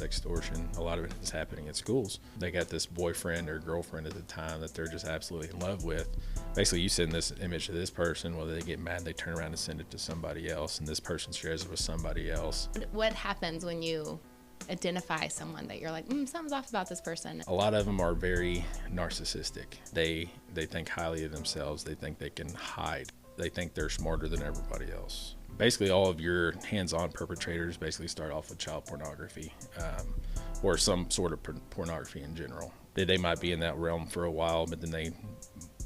Extortion, a lot of it is happening at schools. They got this boyfriend or girlfriend at the time that they're just absolutely in love with. Basically, you send this image to this person, whether they get mad, they turn around and send it to somebody else, and this person shares it with somebody else. What happens when you identify someone that you're like, something's off about this person? A lot of them are very narcissistic. They think highly of themselves. They think they can hide. They think they're smarter than everybody else. Basically, all of your hands-on perpetrators basically start off with child pornography or some sort of pornography in general. They might be in that realm for a while, but then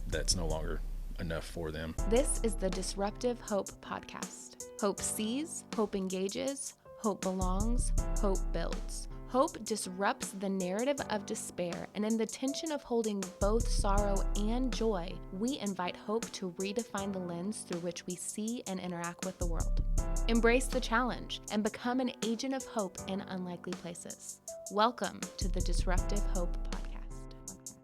that's no longer enough for them. This is the Disruptive Hope Podcast. Hope sees, hope engages, hope belongs, hope builds. Hope disrupts the narrative of despair, and in the tension of holding both sorrow and joy, we invite hope to redefine the lens through which we see and interact with the world. Embrace the challenge and become an agent of hope in unlikely places. Welcome to the Disruptive Hope Podcast.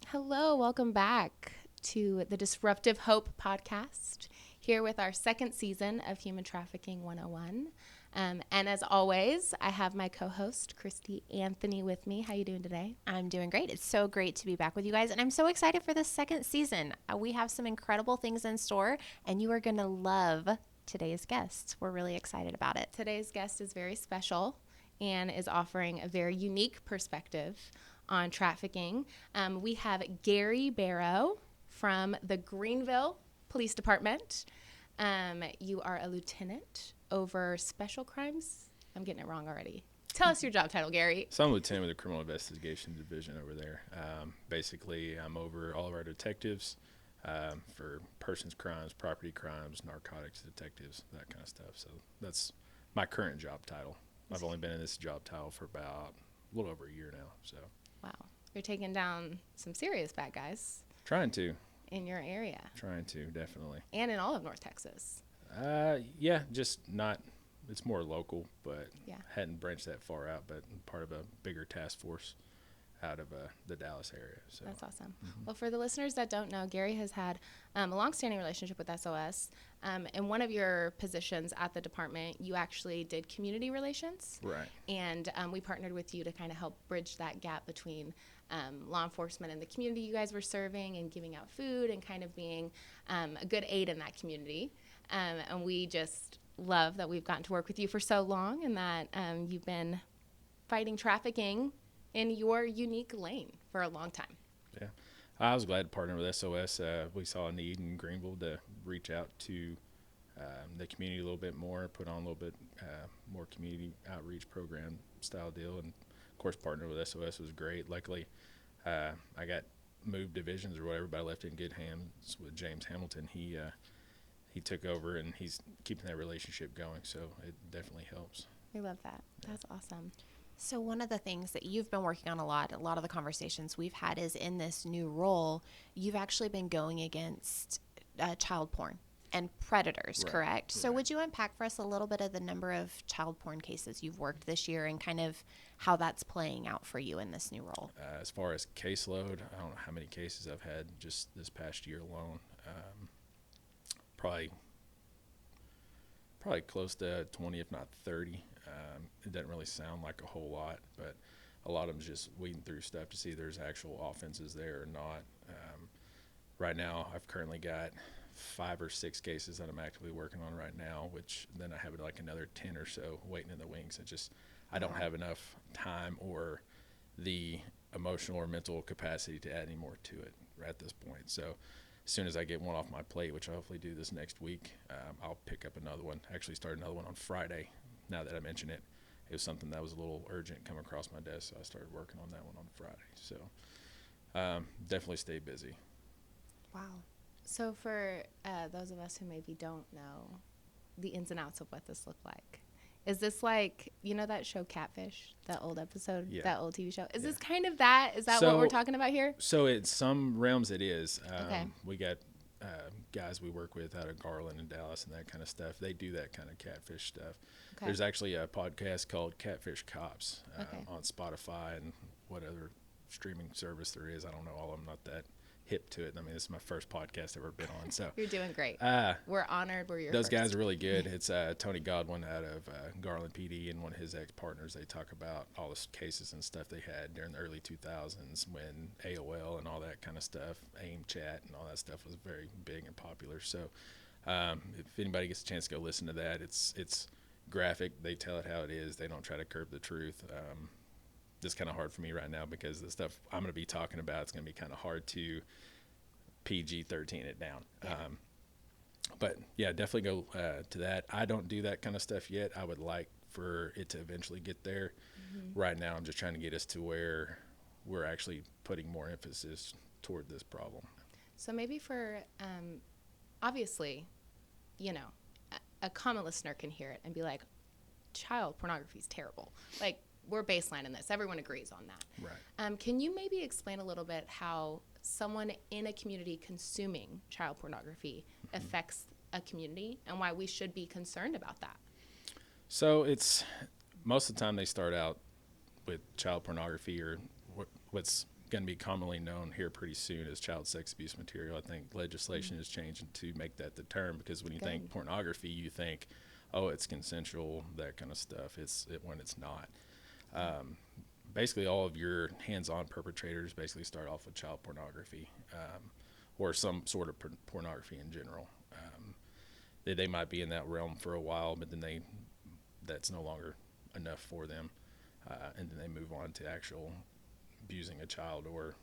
Hello, welcome back to the Disruptive Hope Podcast, here with our second season of Human Trafficking 101. And as always, I have my co-host, Christy Anthony, with me. How you doing today? I'm doing great. It's so great to be back with you guys, and I'm so excited for this second season. We have some incredible things in store, and you are going to love today's guests. We're really excited about it. Today's guest is very special and is offering a very unique perspective on trafficking. We have Gary Barrow from the Greenville Police Department. You are a lieutenant over special crimes. I'm getting it wrong already. Tell us your job title, Gary. So I'm lieutenant with the Criminal Investigation Division over there. Basically, I'm over all of our detectives for persons crimes, property crimes, narcotics detectives, that kind of stuff. So that's my current job title. I've only been in this job title for about a little over a year now. So. Wow. You're taking down some serious bad guys. Trying to. In your area. Trying to, definitely. And in all of North Texas. Yeah, just not, it's more local, but yeah. Hadn't branched that far out, but part of a bigger task force out of the Dallas area. So that's awesome. Mm-hmm. Well, for the listeners that don't know, Gary has had a longstanding relationship with SOS. In one of your positions at the department, you actually did community relations. Right. And we partnered with you to kind of help bridge that gap between law enforcement and the community you guys were serving and giving out food and kind of being a good aid in that community. And we just love that we've gotten to work with you for so long and that you've been fighting trafficking in your unique lane for a long time. Yeah. I was glad to partner with SOS. We saw a need in Greenville to reach out to the community a little bit more, put on a little bit more community outreach program style deal. And, of course, partnering with SOS was great. Luckily, I got moved divisions or whatever, but I left in good hands with James Hamilton. He took over, and he's keeping that relationship going, so it definitely helps. We love that. That's awesome. So one of the things that you've been working on a lot of the conversations we've had is in this new role, you've actually been going against child porn and predators, right. Correct? Right. So would you unpack for us a little bit of the number of child porn cases you've worked this year and kind of how that's playing out for you in this new role? As far as caseload, I don't know how many cases I've had just this past year alone. Probably close to 20, if not 30. It doesn't really sound like a whole lot, but a lot of them is just weeding through stuff to see if there's actual offenses there or not. Right now, I've currently got 5 or 6 cases that I'm actively working on right now, which then I have like another 10 or so waiting in the wings. I don't have enough time or the emotional or mental capacity to add any more to it at this point. So as soon as I get one off my plate, which I'll hopefully do this next week, I'll pick up another one. Actually start another one on Friday. Now that I mention it, it was something that was a little urgent come across my desk, so I started working on that one on Friday. So definitely stay busy. Wow. So for those of us who maybe don't know the ins and outs of what this looked like, is this like, you know that show Catfish, that old episode, that old TV show? Is this kind of that? Is that what we're talking about here? So in some realms it is. Okay. We got guys we work with out of Garland and Dallas and that kind of stuff. They do that kind of catfish stuff. Okay. There's actually a podcast called Catfish Cops on Spotify and what other streaming service there is. I don't know all of them, not that hip to it. I mean, this is my first podcast I've ever been on. So You're doing great. We're honored. We're your those first. guys are really good. It's Tony Godwin out of Garland PD and one of his ex-partners. They talk about all the cases and stuff they had during the early 2000s when AOL and all that kind of stuff, AIM chat and all that stuff was very big and popular. So if anybody gets a chance to go listen to that, it's graphic. They tell it how it is. They don't try to curb the truth. It's kind of hard for me right now because the stuff I'm going to be talking about, it's going to be kind of hard to PG-13 it down. Yeah. But yeah, definitely go to that. I don't do that kind of stuff yet. I would like for it to eventually get there. Right now, I'm just trying to get us to where we're actually putting more emphasis toward this problem. So maybe for, obviously, you know, a common listener can hear it and be like, child pornography is terrible. Like, we're baseline in this. Everyone agrees on that. Right. Can you maybe explain a little bit how someone in a community consuming child pornography affects a community and why we should be concerned about that? So it's most of the time they start out with child pornography or what's going to be commonly known here pretty soon as child sex abuse material. I think legislation is changing to make that the term because when you think pornography, you think, oh, it's consensual, that kind of stuff. When it's not. Basically, all of your hands-on perpetrators basically start off with child pornography or some sort of pornography in general. They might be in that realm for a while, but then that's no longer enough for them, and then they move on to actual abusing a child or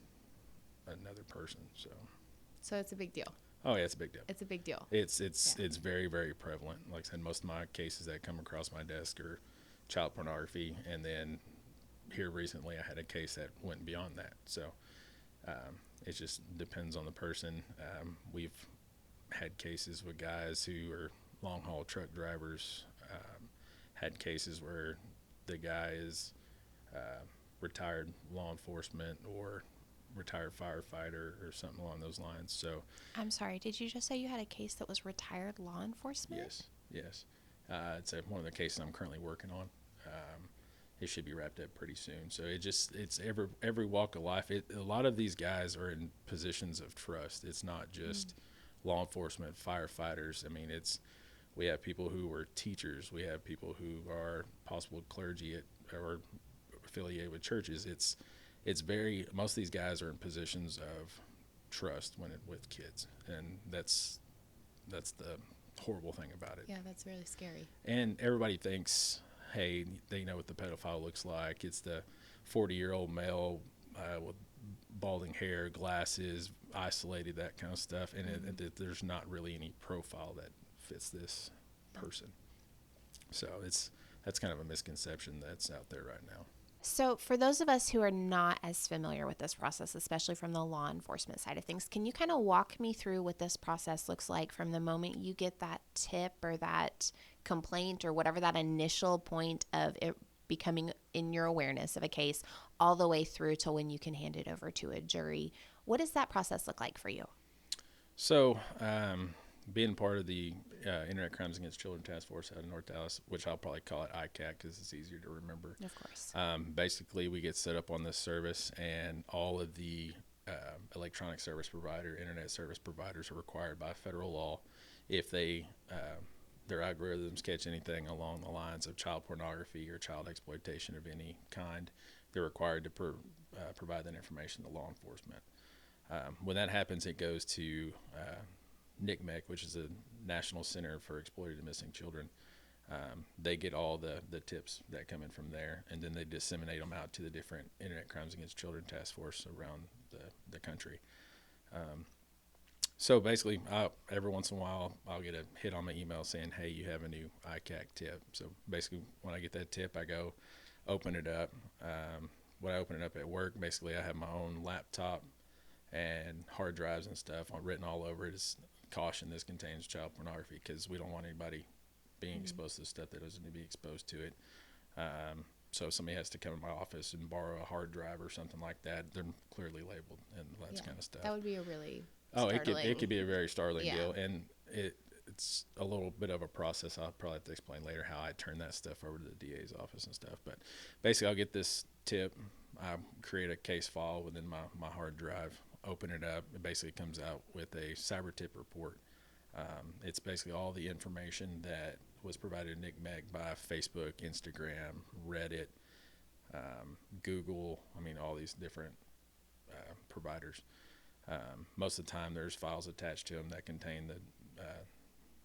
another person. So it's a big deal. Oh yeah, it's a big deal. It's a big deal. It's very, very prevalent. Like I said, most of my cases that come across my desk are child pornography, and then here recently I had a case that went beyond that. So it just depends on the person. We've had cases with guys who are long haul truck drivers, had cases where the guy is retired law enforcement or retired firefighter or something along those lines. So I'm sorry, did you just say you had a case that was retired law enforcement? Yes. It's one of the cases I'm currently working on. It should be wrapped up pretty soon. So it's every walk of life. A lot of these guys are in positions of trust. It's not just law enforcement, firefighters. I mean, we have people who are teachers. We have people who are possible clergy or affiliated with churches. Most of these guys are in positions of trust with kids, and that's the horrible thing about it. Yeah, that's really scary. And everybody thinks, hey, they know what the pedophile looks like. It's the 40-year-old male with balding hair, glasses, isolated, that kind of stuff. And there's not really any profile that fits this person. So that's kind of a misconception that's out there right now. So for those of us who are not as familiar with this process, especially from the law enforcement side of things, can you kind of walk me through what this process looks like from the moment you get that tip or that complaint or whatever that initial point of it becoming in your awareness of a case all the way through to when you can hand it over to a jury? What does that process look like for you? So being part of the Internet Crimes Against Children Task Force out of North Dallas, which I'll probably call it ICAC because it's easier to remember. Of course. Basically, we get set up on this service, and all of the electronic service provider, internet service providers are required by federal law if their algorithms catch anything along the lines of child pornography or child exploitation of any kind, they're required to provide that information to law enforcement. When that happens, it goes to NCMEC, which is the National Center for Exploited and Missing Children. They get all the tips that come in from there, and then they disseminate them out to the different Internet Crimes Against Children task force around the country. So basically, every once in a while, I'll get a hit on my email saying, hey, you have a new ICAC tip. So basically, when I get that tip, I go open it up. When I open it up at work, basically, I have my own laptop and hard drives and stuff written all over it. It's caution, this contains child pornography, because we don't want anybody being exposed to the stuff that doesn't need to be exposed to it. So if somebody has to come to my office and borrow a hard drive or something like that, they're clearly labeled and that kind of stuff. That would be a really it could be a very startling Yeah. deal, and it's a little bit of a process. I'll probably have to explain later how I turn that stuff over to the DA's office and stuff. But basically, I'll get this tip, I create a case file within my hard drive. open it up, it basically comes out with a cyber tip report. It's basically all the information that was provided to NCMEC by Facebook, Instagram, Reddit, Google, all these different providers. Most of the time there's files attached to them that contain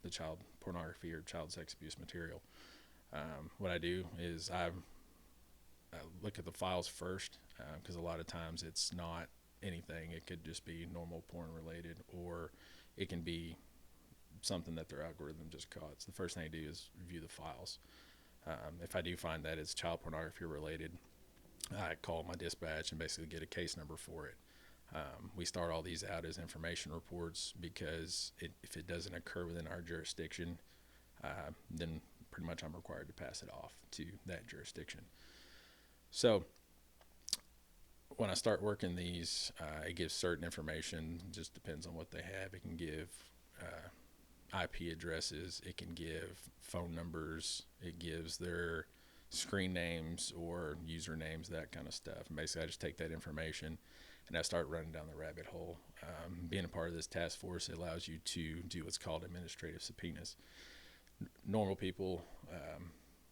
the child pornography or child sex abuse material. What I do is I look at the files first, because a lot of times it's not anything. It could just be normal porn related, or it can be something that their algorithm just caught. So the first thing I do is view the files. If I do find that it's child pornography related, I call my dispatch and basically get a case number for it. We start all these out as information reports because if it doesn't occur within our jurisdiction, then pretty much I'm required to pass it off to that jurisdiction. So when I start working these, it gives certain information, just depends on what they have. It can give IP addresses, it can give phone numbers, it gives their screen names or usernames, that kind of stuff. And basically I just take that information and I start running down the rabbit hole. Being a part of this task force, it allows you to do what's called administrative subpoenas. Normal people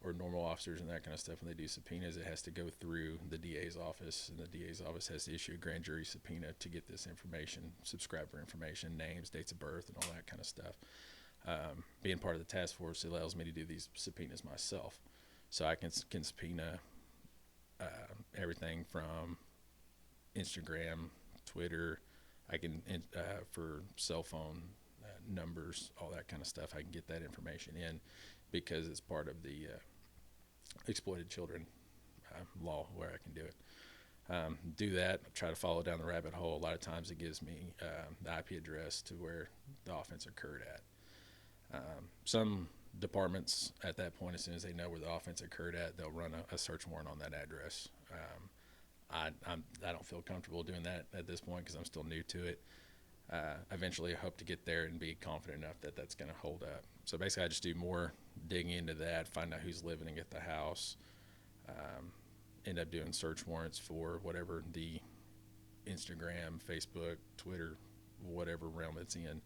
or normal officers and that kind of stuff, when they do subpoenas, it has to go through the DA's office, and the DA's office has to issue a grand jury subpoena to get this information, subscriber information, names, dates of birth, and all that kind of stuff. Being part of the task force, it allows me to do these subpoenas myself. So I can subpoena everything from Instagram, Twitter. I can, for cell phone numbers, all that kind of stuff, I can get that information in because it's part of the exploited children law where I can do it. Do that, try to follow down the rabbit hole. A lot of times it gives me the IP address to where the offense occurred at. Some departments at that point, as soon as they know where the offense occurred at, they'll run a search warrant on that address. I don't feel comfortable doing that at this point because I'm still new to it. Eventually I hope to get there and be confident enough that that's going to hold up. So basically I just do more digging into that, find out who's living at the house, end up doing search warrants for whatever the Instagram, Facebook, Twitter, whatever realm it's in,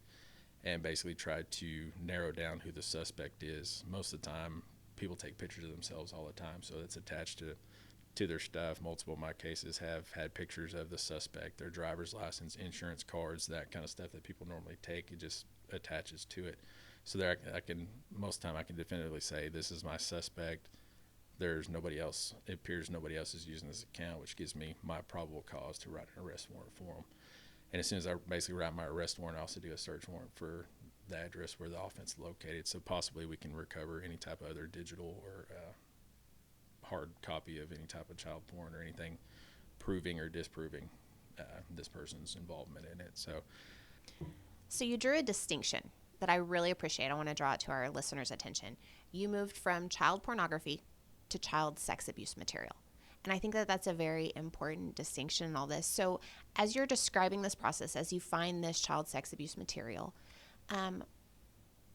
and basically try to narrow down who the suspect is. Most of the time people take pictures of themselves all the time, so it's attached to their stuff. Multiple of my cases have had pictures of the suspect, their driver's license, insurance cards, that kind of stuff that people normally take. It just attaches to it. So there I can most of the time I can definitively say this is my suspect. There's nobody else. It appears nobody else is using this account, which gives me my probable cause to write an arrest warrant for them. And as soon as I basically write my arrest warrant, I also do a search warrant for the address where the offense is located. So possibly we can recover any type of other digital or hard copy of any type of child porn or anything proving or disproving this person's involvement in it. So you drew a distinction that I really appreciate. I want to draw it to our listeners' attention. You moved from child pornography to child sex abuse material. And I think that that's a very important distinction in all this. So as you're describing this process, as you find this child sex abuse material,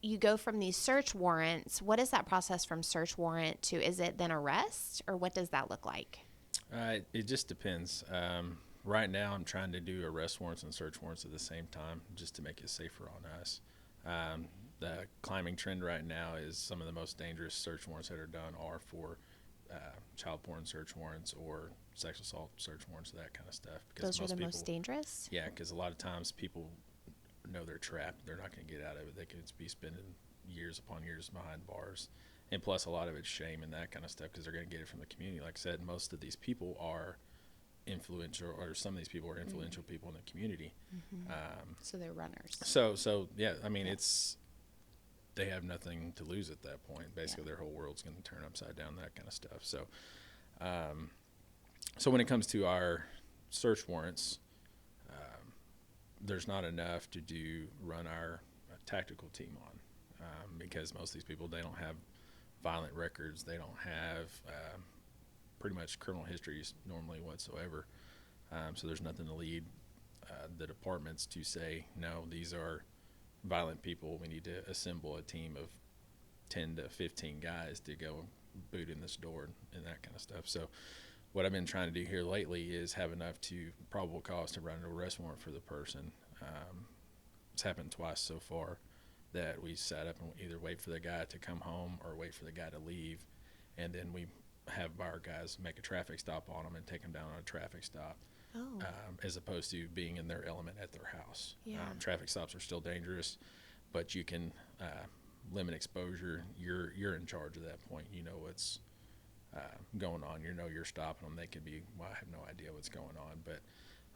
you go from these search warrants. What is that process from search warrant to, is it then arrest, or what does that look like? It just depends. Right now I'm trying to do arrest warrants and search warrants at the same time just to make it safer on us. The climbing trend right now is some of the most dangerous search warrants that are done are for child porn search warrants or sex assault search warrants, that kind of stuff. Those are the most dangerous? Yeah, because a lot of times people know they're trapped. They're not going to get out of it. They could be spending years upon years behind bars. And plus a lot of it's shame and that kind of stuff because they're going to get it from the community. Like I said, most of these people are influential, or some of these people are influential people in the community. Mm-hmm. So they're runners. So yeah, I mean, they have nothing to lose at that point. Basically, their whole world's going to turn upside down, that kind of stuff. So, so when it comes to our search warrants, there's not enough to run our tactical team on because most of these people, they don't have violent records. They don't have pretty much criminal histories normally whatsoever. So there's nothing to lead the departments to say, no, these are violent people. We need to assemble a team of 10 to 15 guys to go boot in this door and that kind of stuff. So what I've been trying to do here lately is have enough to probable cause to run an arrest warrant for the person. It's happened twice so far that we sat up and either wait for the guy to come home or wait for the guy to leave, and then we have our guys make a traffic stop on them and take them down on a traffic stop. Oh. As opposed to being in their element at their house. Yeah. Traffic stops are still dangerous, but you can limit exposure. You're in charge at that point. You know what's going on. You know you're stopping them. They could be, well, I have no idea what's going on, but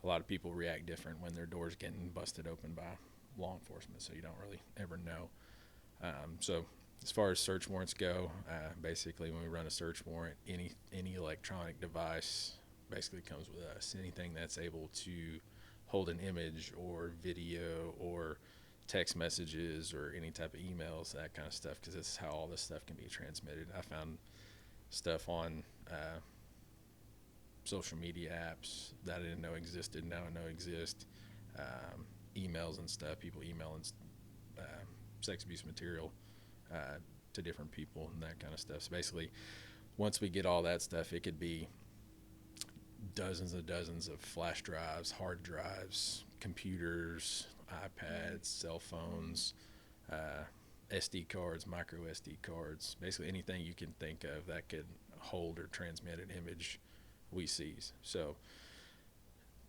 a lot of people react different when their door's getting busted open by law enforcement, so you don't really ever know. So as far as search warrants go, basically when we run a search warrant, any electronic device basically comes with us. Anything that's able to hold an image or video or text messages or any type of emails, that kind of stuff, because this is how all this stuff can be transmitted. I found stuff on social media apps that I didn't know existed, now I know exist. Emails and stuff, people emailing sex abuse material to different people and that kind of stuff. So basically, once we get all that stuff, it could be dozens and dozens of flash drives, hard drives, computers, iPads, cell phones, SD cards, micro SD cards, basically anything you can think of that could hold or transmit an image, we seize. So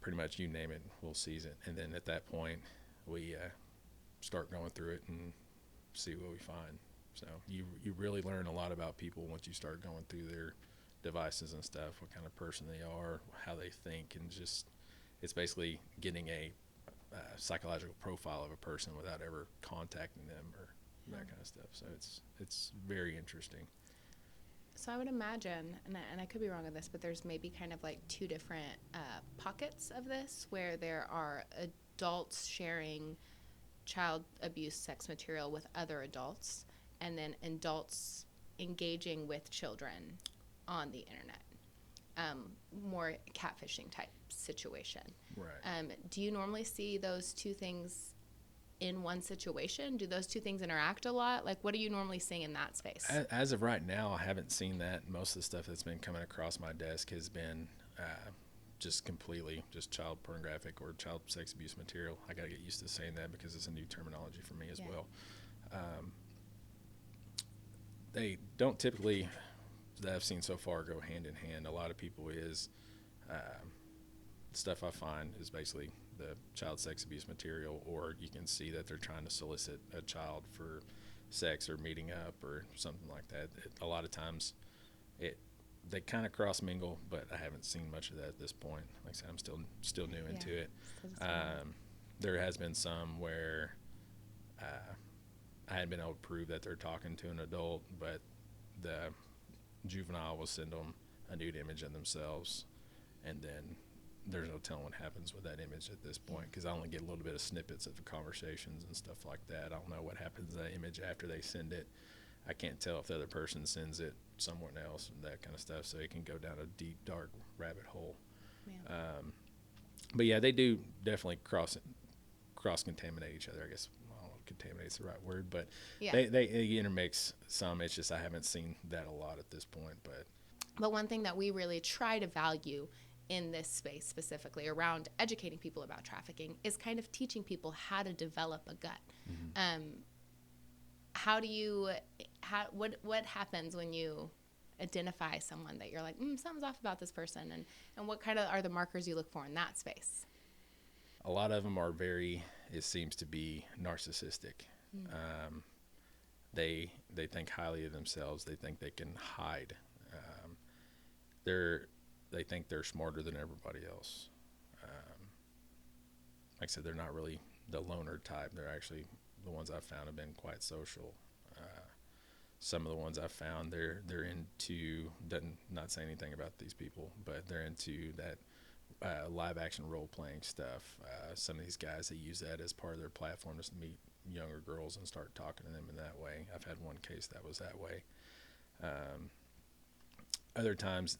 pretty much you name it, we'll seize it. And then at that point, we start going through it and see what we find. So you really learn a lot about people once you start going through their devices and stuff, what kind of person they are, how they think, and just it's basically getting a psychological profile of a person without ever contacting them or that kind of stuff. So it's very interesting. So I would imagine, and I could be wrong on this, but there's maybe kind of like two different pockets of this where there are adults sharing child abuse sex material with other adults, and then adults engaging with children on the internet, more catfishing type situation. Right. Do you normally see those two things in one situation? Do those two things interact a lot? Like, what are you normally seeing in that space? As of right now, I haven't seen that. Most of the stuff that's been coming across my desk has been just completely just child pornographic or child sex abuse material. I got to get used to saying that because it's a new terminology for me as well. They don't typically, that I've seen so far, go hand in hand. A lot of people is stuff I find is basically the child sex abuse material, or you can see that they're trying to solicit a child for sex or meeting up or something like that. A lot of times they kind of cross mingle, but I haven't seen much of that at this point. Like I said, I'm still new into it. There has been some where I hadn't been able to prove that they're talking to an adult, but the juvenile will send them a nude image of themselves, and then there's no telling what happens with that image at this point, because I only get a little bit of snippets of the conversations and stuff like that. I don't know what happens to that image after they send it. I can't tell if the other person sends it somewhere else and that kind of stuff, so it can go down a deep, dark rabbit hole. But yeah, they do definitely cross-contaminate each other, I guess. I don't know if contaminate's the right word, but they intermix some. It's just I haven't seen that a lot at this point. But one thing that we really try to value in this space specifically around educating people about trafficking is kind of teaching people how to develop a gut. What happens when you identify someone that you're like, something's off about this person, and what kind of are the markers you look for in that space? A lot of them are it seems to be narcissistic. They think highly of themselves. They think they can hide. They think they're smarter than everybody else. Like I said, they're not really the loner type. They're actually, the ones I've found have been quite social. Some of the ones I've found, they're into, not say anything about these people, but they're into that live action role playing stuff. Some of these guys, they use that as part of their platform to meet younger girls and start talking to them in that way. I've had one case that was that way. Other times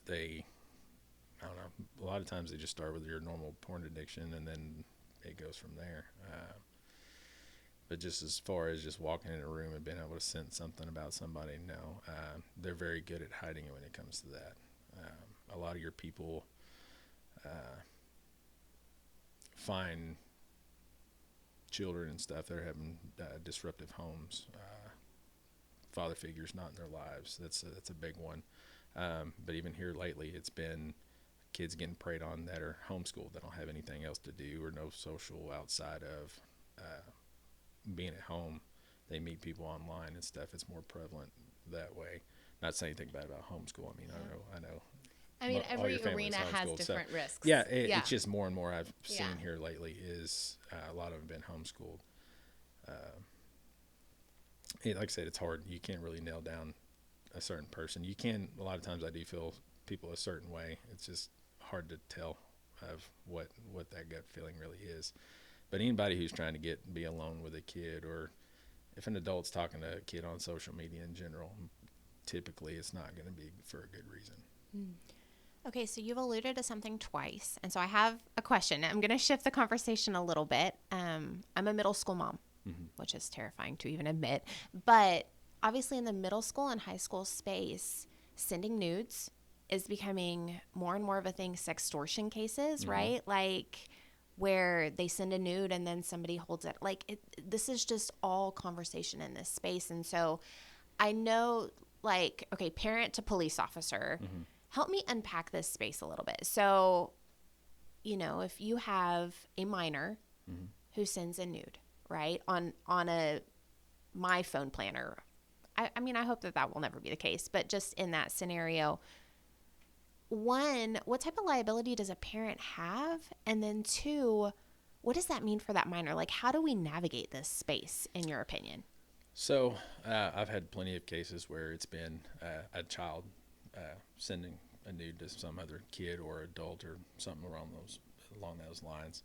I don't know, a lot of times they just start with your normal porn addiction and then it goes from there. But just as far as just walking in a room and being able to sense something about somebody, no. They're very good at hiding it when it comes to that. a lot of your people find children and stuff that are having disruptive homes, father figures not in their lives. That's a big one. But even here lately, it's been kids getting preyed on that are homeschooled, that don't have anything else to do or no social outside of being at home. They meet people online and stuff. It's more prevalent that way. Not saying anything bad about homeschool. I mean, I know. I mean, All your every family arena is has homeschooled, different risks. Yeah, it's just more and more I've seen Yeah. here lately is a lot of them been homeschooled. Like I said, it's hard. You can't really nail down a certain person. You can, a lot of times I do feel people a certain way. It's just hard to tell of what that gut feeling really is. But anybody who's trying to be alone with a kid, or if an adult's talking to a kid on social media in general, typically it's not going to be for a good reason. Okay, so you've alluded to something twice. And so I have a question. I'm going to shift the conversation a little bit. I'm a middle school mom, which is terrifying to even admit. But obviously in the middle school and high school space, sending nudes is becoming more and more of a thing. Sextortion cases, right? Like where they send a nude and then somebody holds it. Like this is just all conversation in this space. And so I know, like, okay, parent to police officer, help me unpack this space a little bit. So, if you have a minor who sends a nude, right, on a my phone planner, I mean, I hope that will never be the case, but just in that scenario, one, what type of liability does a parent have? And then two, what does that mean for that minor? Like, how do we navigate this space, in your opinion? So I've had plenty of cases where it's been a child sending a nude to some other kid or adult or something along those lines.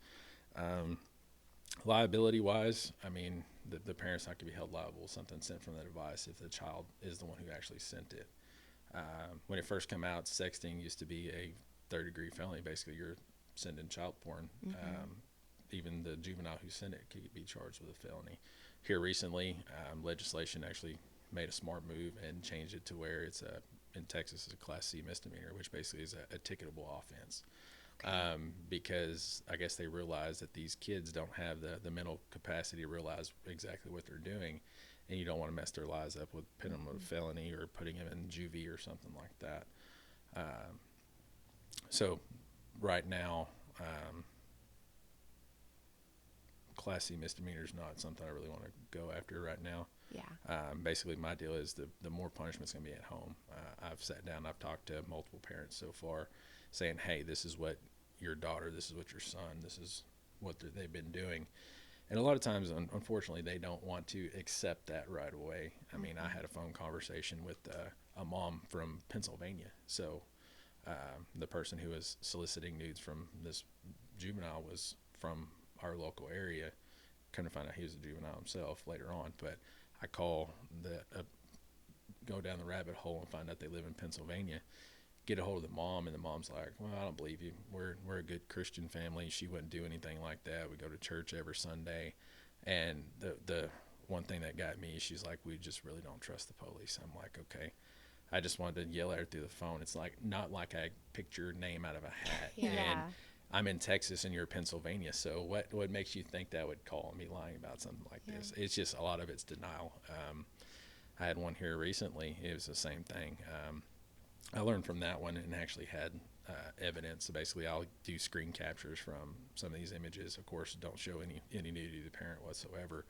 Liability wise, I mean, the parent's not going to be held liable for something sent from the device if the child is the one who actually sent it. When it first came out, sexting used to be a third-degree felony. Basically, you're sending child porn. Even the juvenile who sent it could be charged with a felony. Here recently, legislation actually made a smart move and changed it to where it's in Texas it's a Class C misdemeanor, which basically is a ticketable offense. Because I guess they realize that these kids don't have the mental capacity to realize exactly what they're doing, and you don't want to mess their lives up with putting them with a felony or putting them in juvie or something like that. So right now, Class C misdemeanor is not something I really want to go after right now. Yeah. Basically, my deal is the more punishment's going to be at home. I've sat down, I've talked to multiple parents so far saying, hey, this is what your daughter, this is what your son, this is what they've been doing. And a lot of times, unfortunately, they don't want to accept that right away. I mean, I had a phone conversation with a mom from Pennsylvania. So the person who was soliciting nudes from this juvenile was from our local area. Kind of find out he was a juvenile himself later on. But I go down the rabbit hole and find out they live in Pennsylvania. Get a hold of the mom, and the mom's like, well, I don't believe you. We're a good Christian family. She wouldn't do anything like that. We go to church every Sunday. And the one thing that got me, she's like, we just really don't trust the police. I'm like, okay. I just wanted to yell at her through the phone. It's like not like I picked your name out of a hat. Yeah. And I'm in Texas and you're Pennsylvania. So what makes you think that would call me lying about something like this? It's just a lot of it's denial. I had one here recently. It was the same thing. I learned from that one and actually had evidence. So basically, I'll do screen captures from some of these images. Of course, don't show any nudity to the parent whatsoever.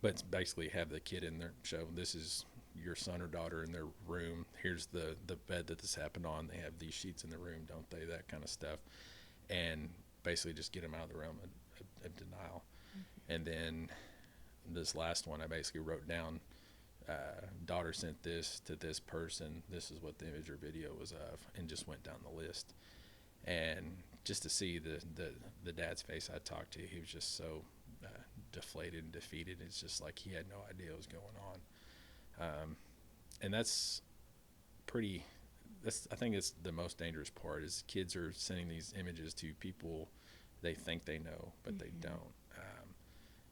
But basically have the kid in there show this is your son or daughter in their room. Here's the bed that this happened on. They have these sheets in the room, don't they? That kind of stuff. And basically just get them out of the realm of denial. And then this last one, I basically wrote down, daughter sent this to this person. This is what the image or video was of, and just went down the list. And just to see the dad's face I talked to, he was just so deflated and defeated. It's just like he had no idea what was going on. And that's I think it's the most dangerous part is kids are sending these images to people they think they know, but they don't.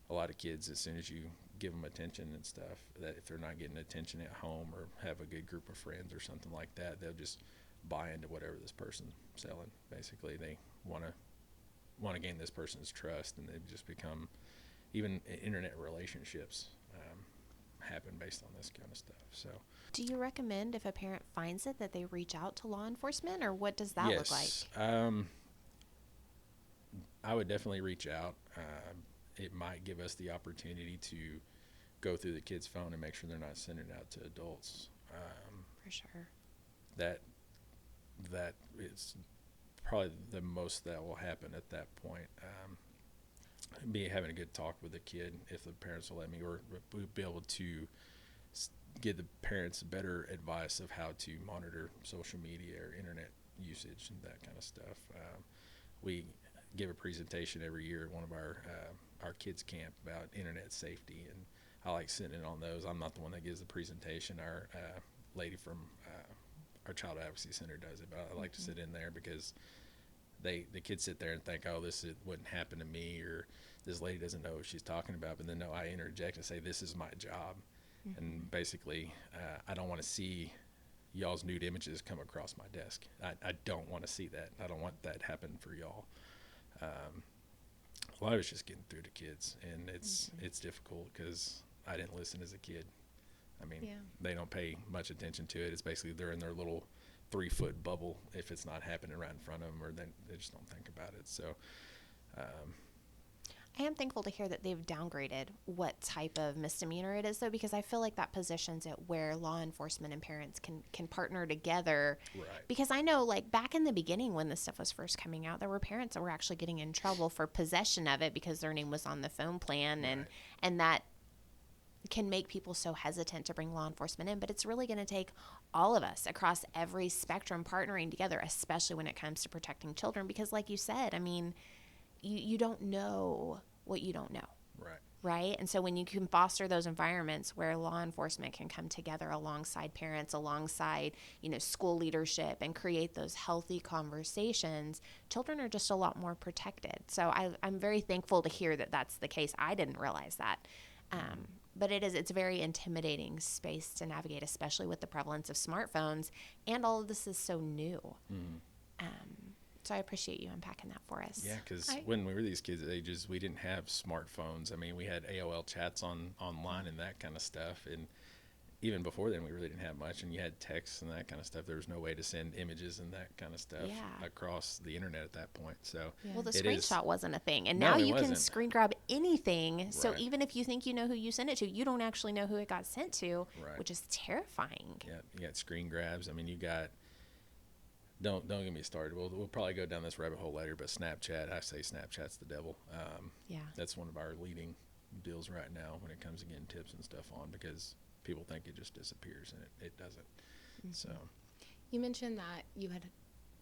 A lot of kids, as soon as you give them attention and stuff, that if they're not getting attention at home or have a good group of friends or something like that, they'll just buy into whatever this person's selling. Basically, they want to gain this person's trust, and they've just become, even internet relationships happen based on this kind of stuff. So do you recommend, if a parent finds it, that they reach out to law enforcement, or what does that look like? I would definitely reach out. It might give us the opportunity to go through the kid's phone and make sure they're not sending it out to adults. For sure. That is probably the most that will happen at that point. Be having a good talk with the kid, if the parents will let me, or we'll be able to give the parents better advice of how to monitor social media or internet usage and that kind of stuff. We give a presentation every year at one of our kids camp about internet safety, and I like sitting in on those. I'm not the one that gives the presentation. Our lady from our child advocacy center does it, but I like to sit in there because the kids sit there and think, oh, wouldn't happen to me, or this lady doesn't know what she's talking about. But then no, I interject and say, this is my job. And basically, I don't want to see y'all's nude images come across my desk. I don't want to see that. I don't want that happen for y'all. A lot of it's just getting through to kids, and it's difficult because I didn't listen as a kid. I mean, they don't pay much attention to it. It's basically they're in their little 3-foot bubble if it's not happening right in front of them, or they just don't think about it. So I am thankful to hear that they've downgraded what type of misdemeanor it is, though, because I feel like that positions it where law enforcement and parents can partner together. Right. Because I know, like, back in the beginning when this stuff was first coming out, there were parents that were actually getting in trouble for possession of it because their name was on the phone plan, and that can make people so hesitant to bring law enforcement in. But it's really going to take all of us across every spectrum partnering together, especially when it comes to protecting children, because like you said, I mean, you don't know what you don't know. Right? And so when you can foster those environments where law enforcement can come together alongside parents, alongside, school leadership, and create those healthy conversations, children are just a lot more protected. So I'm very thankful to hear that that's the case. I didn't realize that. But it's a very intimidating space to navigate, especially with the prevalence of smartphones, and all of this is so new. So I appreciate you unpacking that for us. Yeah, because when we were these kids' ages, we didn't have smartphones. I mean, we had AOL chats online and that kind of stuff. And even before then, we really didn't have much. And you had texts and that kind of stuff. There was no way to send images and that kind of stuff across the internet at that point. So well, the screenshot wasn't a thing. And now you can screen grab anything. So even if you think you know who you sent it to, you don't actually know who it got sent to, which is terrifying. Yeah, you got screen grabs. I mean, you got... Don't get me started. We'll probably go down this rabbit hole later, but Snapchat, I say Snapchat's the devil. That's one of our leading deals right now when it comes to getting tips and stuff on, because people think it just disappears, and it doesn't. So you mentioned that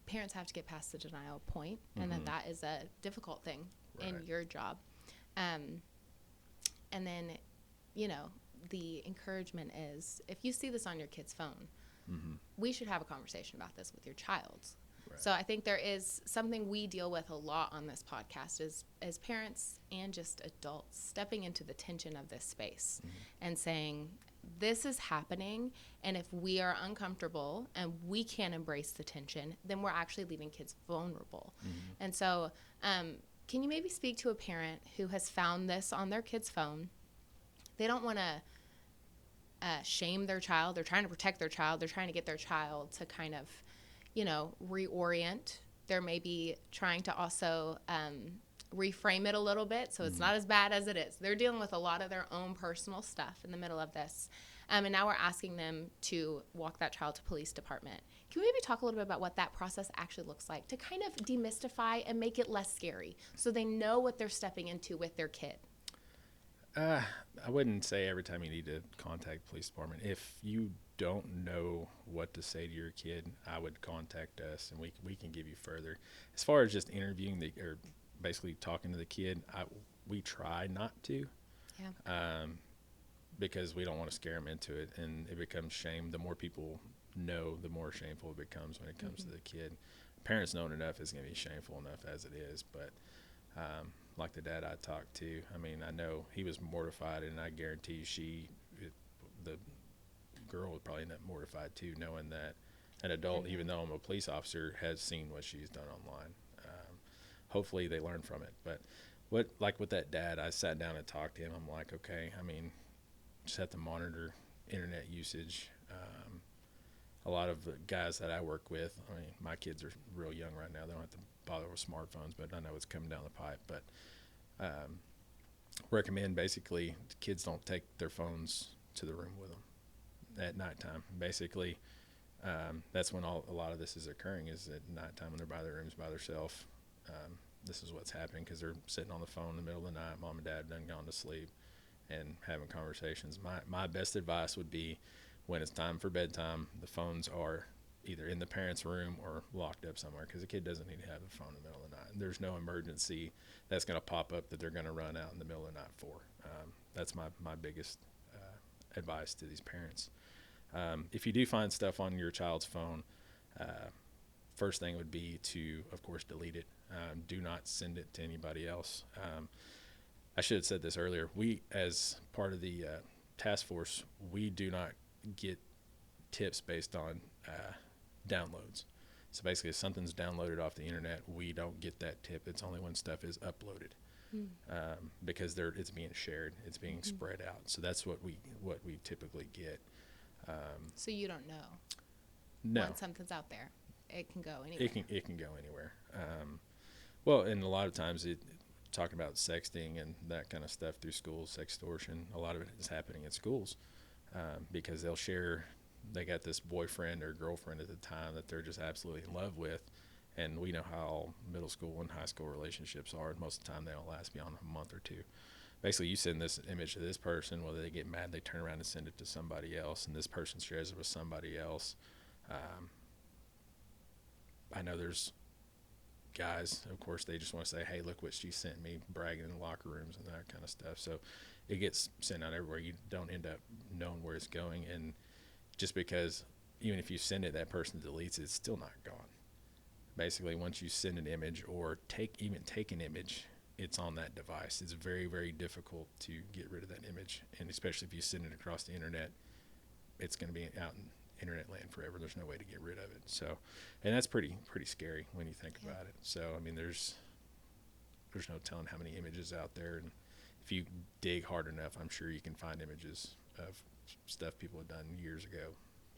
parents have to get past the denial point, and that is a difficult thing in your job. And then, the encouragement is, if you see this on your kid's phone, we should have a conversation about this with your child. So I think there is something we deal with a lot on this podcast as parents and just adults, stepping into the tension of this space and saying, this is happening, and if we are uncomfortable and we can't embrace the tension, then we're actually leaving kids vulnerable. And so can you maybe speak to a parent who has found this on their kid's phone? They don't want to shame their child. They're trying to protect their child. They're trying to get their child to kind of, reorient. They're maybe trying to also reframe it a little bit so it's not as bad as it is. They're dealing with a lot of their own personal stuff in the middle of this. And now we're asking them to walk that child to police department. Can we maybe talk a little bit about what that process actually looks like to kind of demystify and make it less scary so they know what they're stepping into with their kid? I wouldn't say every time you need to contact the police department. If you don't know what to say to your kid, I would contact us, and we can give you further. As far as just interviewing or basically talking to the kid, we try not to, because we don't want to scare them into it, and it becomes shame. The more people know, the more shameful it becomes when it comes to the kid. Parents knowing enough is going to be shameful enough as it is, but like the dad I talked to. I mean, I know he was mortified, and I guarantee the girl would probably end up mortified too, knowing that an adult, even though I'm a police officer, has seen what she's done online. Hopefully they learn from it. But like with that dad, I sat down and talked to him. I'm like, okay, I mean, just have to monitor internet usage. A lot of the guys that I work with, I mean, my kids are real young right now. They don't have to bother with smartphones, but I know it's coming down the pipe. But recommend basically kids don't take their phones to the room with them at nighttime. Basically, that's when a lot of this is occurring, is at nighttime when they're by their rooms by themselves. This is what's happening because they're sitting on the phone in the middle of the night. Mom and dad done gone to sleep and having conversations. My best advice would be, when it's time for bedtime, the phones are either in the parent's room or locked up somewhere, because a kid doesn't need to have a phone in the middle of the night. And there's no emergency that's going to pop up that they're going to run out in the middle of the night for. That's my biggest advice to these parents. If you do find stuff on your child's phone, first thing would be to, of course, delete it. Do not send it to anybody else. I should have said this earlier. We, as part of the task force, we do not get tips based on downloads. So basically, if something's downloaded off the internet, we don't get that tip. It's only when stuff is uploaded, because it's being shared, it's being spread out. So that's what we typically get. So you don't know. No. Once something's out there, it can go anywhere. It can go anywhere. Well, and a lot of times talking about sexting and that kind of stuff through schools, sextortion, a lot of it is happening in schools, because they got this boyfriend or girlfriend at the time that they're just absolutely in love with. And we know how middle school and high school relationships are. Most of the time they don't last beyond a month or two. Basically, you send this image to this person, whether they get mad, they turn around and send it to somebody else, and this person shares it with somebody else. I know there's guys, of course, they just want to say, hey, look what she sent me, bragging in locker rooms and that kind of stuff. So it gets sent out everywhere. You don't end up knowing where it's going. And just because even if you send it, that person deletes it, it's still not gone. Basically, once you send an image or take an image, it's on that device. It's very, very difficult to get rid of that image. And especially if you send it across the internet, it's going to be out in internet land forever. There's no way to get rid of it. So, and that's pretty scary when you think about it. So, I mean, there's no telling how many images out there. And if you dig hard enough, I'm sure you can find images of stuff people have done years ago.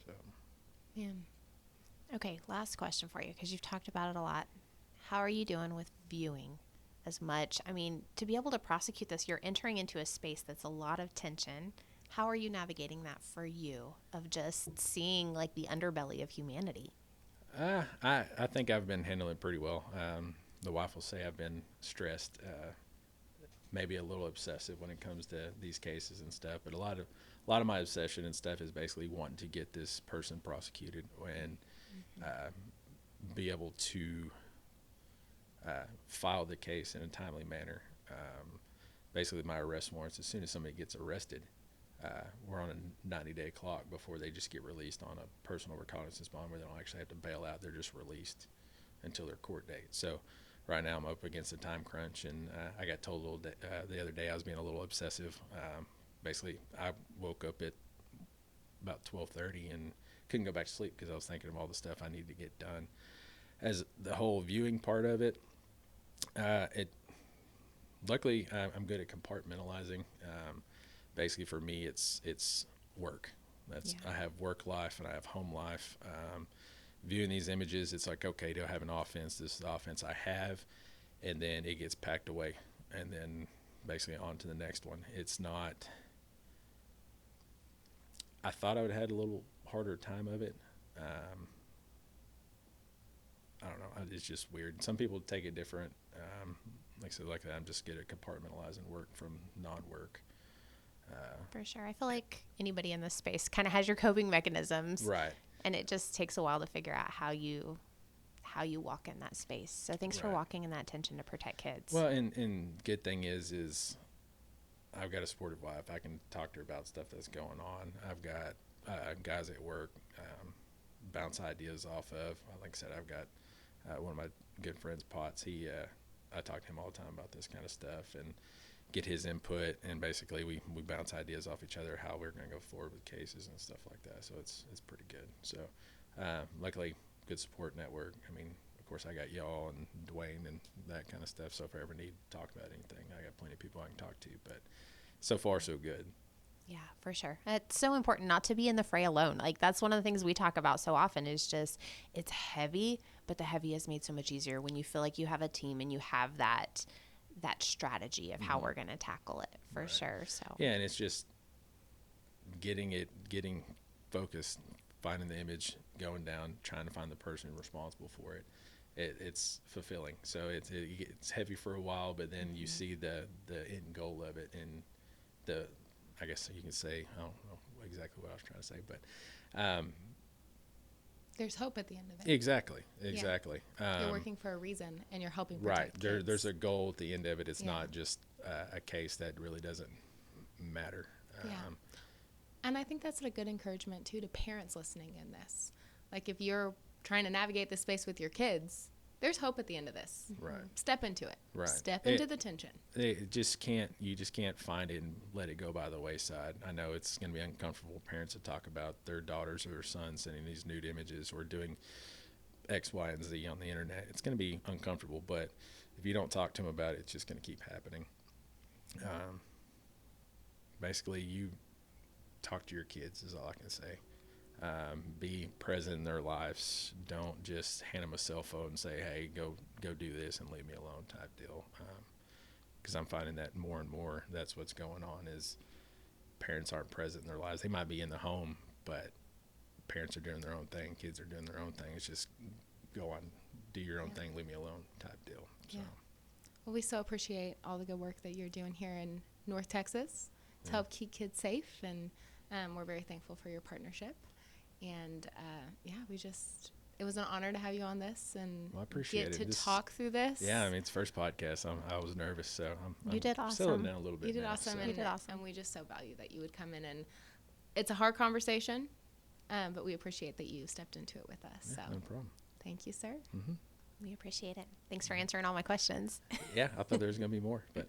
So, Man. Okay, last question for you, because you've talked about it a lot. How are you doing with viewing as much? I mean, to be able to prosecute this, you're entering into a space that's a lot of tension. How are you navigating that for you, of just seeing like the underbelly of humanity? I think I've been handling it pretty well. The wife will say I've been stressed, maybe a little obsessive when it comes to these cases and stuff. But a lot of my obsession and stuff is basically wanting to get this person prosecuted and be able to file the case in a timely manner. Basically, my arrest warrants, as soon as somebody gets arrested, we're on a 90-day clock before they just get released on a personal recognizance bond, where they don't actually have to bail out. They're just released until their court date. So right now I'm up against a time crunch, and I got told the other day I was being a little obsessive. Basically, I woke up at about 12:30 and couldn't go back to sleep because I was thinking of all the stuff I need to get done. As the whole viewing part of it, luckily I'm good at compartmentalizing. Basically, for me, it's work. I have work life and I have home life. Viewing these images, it's like, okay, do I have an offense? This is the offense I have, and then it gets packed away, and then basically on to the next one. It's not. I thought I would have had a little harder time of it. I don't know. It's just weird. Some people take it different. Like I said, like that, I'm just good at compartmentalizing work from non-work. For sure. I feel like anybody in this space kind of has your coping mechanisms. Right. And it just takes a while to figure out how you walk in that space. So thanks for walking in that tension to protect kids. Well, and good thing is I've got a supportive wife. I can talk to her about stuff that's going on. I've got guys at work bounce ideas off of. Like I said, I've got one of my good friends, Potts. I talk to him all the time about this kind of stuff and get his input, and basically we bounce ideas off each other how we're going to go forward with cases and stuff like that. So it's pretty good. So luckily, good support network. I mean, of course, I got y'all and Dwayne and that kind of stuff. So if I ever need to talk about anything, I got plenty of people I can talk to. But so far, so good. Yeah, for sure. It's so important not to be in the fray alone. Like, that's one of the things we talk about so often is just, it's heavy, but the heavy is made so much easier when you feel like you have a team and you have that strategy of how we're going to tackle it, for sure. So yeah, and it's just getting focused, finding the image, going down, trying to find the person responsible for it. It's fulfilling. So it's heavy for a while, but then you see the end goal of it, and I guess you can say, I don't know exactly what I was trying to say, but There's hope at the end of it. Exactly. You're working for a reason, and you're helping protect kids. There's kids. a goal at the end of it. It's not just a case that really doesn't matter. And I think that's a good encouragement, too, to parents listening in this. Like, if you're trying to navigate this space with your kids, there's hope at the end of this. Right. Step into it. Right. Step into the tension. You just can't find it and let it go by the wayside. I know it's going to be uncomfortable for parents to talk about their daughters or their sons sending these nude images or doing X, Y, and Z on the internet. It's going to be uncomfortable, but if you don't talk to them about it, it's just going to keep happening. Basically, you talk to your kids is all I can say. Be present in their lives. Don't just hand them a cell phone and say, hey, go do this and leave me alone type deal. Because I'm finding that more and more that's what's going on is parents aren't present in their lives. They might be in the home, but parents are doing their own thing. Kids are doing their own thing. It's just go on, do your own thing, leave me alone type deal. So. Yeah. Well, we so appreciate all the good work that you're doing here in North Texas to help keep kids safe, and we're very thankful for your partnership. And it was an honor to have you on this and I appreciate get it. to talk through this. Yeah, I mean, it's first podcast. I was nervous, so I'm You did awesome. settling down a little bit. You did now, awesome, so. and, and we just so value that you would come in. And it's a hard conversation, but we appreciate that you stepped into it with us. Yeah, so no problem. thank you, sir. We appreciate it. Thanks for answering all my questions. Yeah, I thought there was going to be more, but